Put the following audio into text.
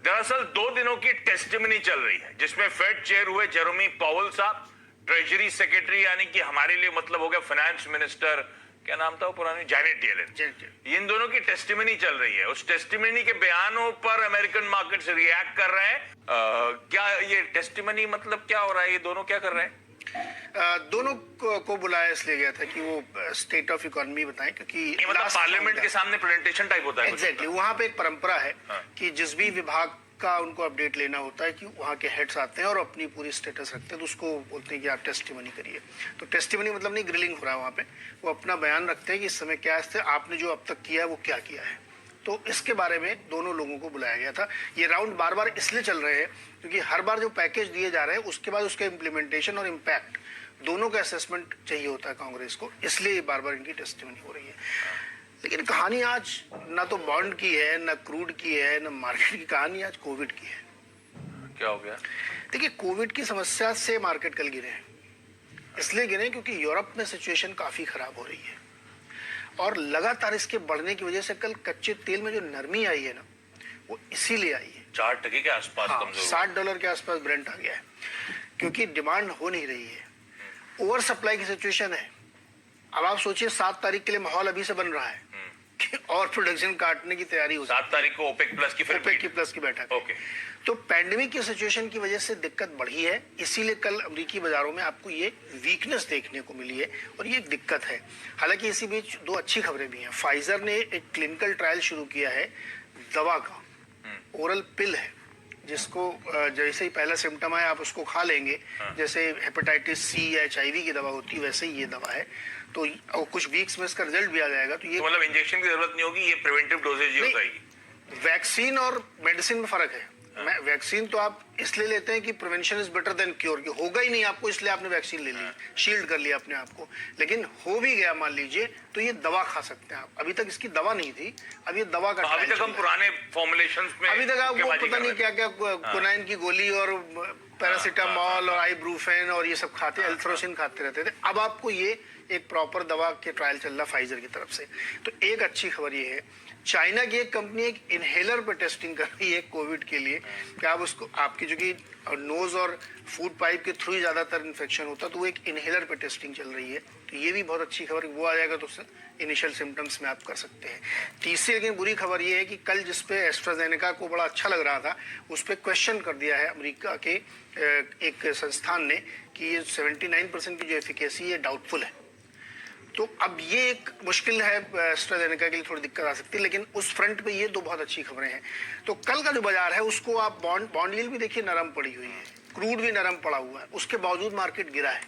दरअसल 2 दिनों की टेस्टिमनी चल रही है जिसमें फेड चेयर हुए जेरोमी पावेल साहब, ट्रेजरी सेक्रेटरी यानी कि हमारे लिए मतलब हो गया फाइनेंस मिनिस्टर, क्या नाम था वो पुरानी, जैनेट येलेन। इन दोनों की टेस्टिमनी चल रही है। उस टेस्टिमनी के बयानों पर अमेरिकन मार्केट्स रिएक्ट कर रहे हैं। क्या ये टेस्टिमनी मतलब क्या हो रहा है, ये दोनों क्या कर रहे हैं? दोनों को बुलाया इसलिए गया था कि वो स्टेट ऑफ इकोनॉमी बताएं, क्योंकि मतलब पार्लियामेंट के सामने प्रेजेंटेशन टाइप होता है। एग्जैक्टली, वहां पे एक परंपरा है कि जिस भी विभाग का उनको अपडेट लेना होता है कि वहाँ के हेड्स आते हैं और अपनी पूरी स्टेटस रखते हैं, तो उसको बोलते हैं कि आप टेस्टिमनी करिए। तो टेस्टिमनी मतलब नहीं ग्रिलिंग हो रहा है वहाँ पे, वो अपना बयान रखते हैं कि इस समय क्या है, आपने जो अब तक किया है वो क्या किया है। तो इसके बारे में दोनों लोगों को बुलाया गया था। ये राउंड बार बार इसलिए चल रहे हैं क्योंकि हर बार जो पैकेज दिए जा रहे हैं उसके बाद उसका इम्प्लीमेंटेशन और इम्पैक्ट दोनों का असेसमेंट चाहिए होता है कांग्रेस को, इसलिए बार बार इनकी टेस्टिमनी हो रही है। लेकिन कहानी आज ना तो बॉन्ड की है, ना क्रूड की है, ना मार्केट की, कहानी आज कोविड की है। क्या हो गया? देखिए, कोविड की समस्या से मार्केट कल गिरे हैं। इसलिए गिरे क्योंकि यूरोप में सिचुएशन काफी खराब हो रही है और लगातार इसके बढ़ने की वजह से कल कच्चे तेल में जो नरमी आई है ना, वो इसीलिए आई है। $4 के आसपास कमजोर, $60 के आसपास ब्रेंट आ गया है क्योंकि डिमांड हो नहीं रही है, ओवर सप्लाई की सिचुएशन है। अब आप सोचिए 7 तारीख के लिए माहौल अभी से बन रहा है कि और प्रोडक्शन काटने की तैयारी हो। 7 तारीख को ओपेक प्लस की बैठक। ओके। तो पैंडेमिक की सिचुएशन की वजह से दिक्कत बढ़ी है, इसीलिए कल अमेरिकी बाजारों में आपको ये वीकनेस देखने को मिली है और ये दिक्कत है। हालांकि इसी बीच 2 अच्छी खबरें भी हैं। फाइजर ने एक क्लिनिकल ट्रायल शुरू किया है दवा का, ओरल पिल है, जिसको जैसे ही पहला सिम्टम आए आप उसको खा लेंगे। जैसे हेपेटाइटिस सी या HIV की दवा होती है वैसे ही ये दवा है। तो कुछ वीक्स में इसका रिजल्ट भी आ जाएगा। तो ये मतलब इंजेक्शन की जरूरत नहीं होगी, ये प्रिवेंटिव डोजेज ही हो जाएगी। वैक्सीन और मेडिसिन में फर्क है। वैक्सीन तो आप इसलिए लेते हैं कि prevention is better than cure, कि होगा ही नहीं आपको इसलिए आपने वैक्सीन ले ली, शील्ड कर लिया अपने आप को। लेकिन हो भी गया मान लीजिए तो ये दवा खा सकते हैं आप। अभी तक इसकी दवा नहीं थी, अब ये दवा का अभी तक हम पुराने फॉर्मुलेशंस में अभी तक आप वो पता नहीं क्या क्या कोनाइन की गोली और पैरासीटामोल और आइब्रूफेन और ये सब खाते, एल्थ्रोसिन खाते रहते थे। अब आपको ये एक प्रॉपर दवा के ट्रायल चल रहा फाइजर की तरफ से। तो एक अच्छी खबर ये है, चाइना की एक कंपनी एक इनहेलर पर टेस्टिंग कर रही है कोविड के लिए कि आप उसको, आपकी जो कि नोज और फूड पाइप के थ्रू ही ज्यादातर इन्फेक्शन होता है, तो वो एक इनहेलर पर टेस्टिंग चल रही है। तो ये भी बहुत अच्छी खबर, वो आ जाएगा तो उससे इनिशियल सिम्टम्स में आप कर सकते हैं। तीसरी लेकिन बुरी खबर ये है कि कल जिसपे एस्ट्राजेनेका को बड़ा अच्छा लग रहा था, उस पर क्वेश्चन कर दिया है अमेरिका के एक संस्थान ने कि ये 79% की जो एफिकेसी है डाउटफुल है। तो अब ये एक मुश्किल है, एस्ट्राजेनेका के लिए थोड़ी दिक्कत आ सकती है, लेकिन उस फ्रंट पे ये 2 बहुत अच्छी खबरें हैं। तो कल का जो बाजार है उसको आप बॉन्ड यील्ड भी देखिए नरम पड़ी हुई है, क्रूड भी नरम पड़ा हुआ है, उसके बावजूद मार्केट गिरा है।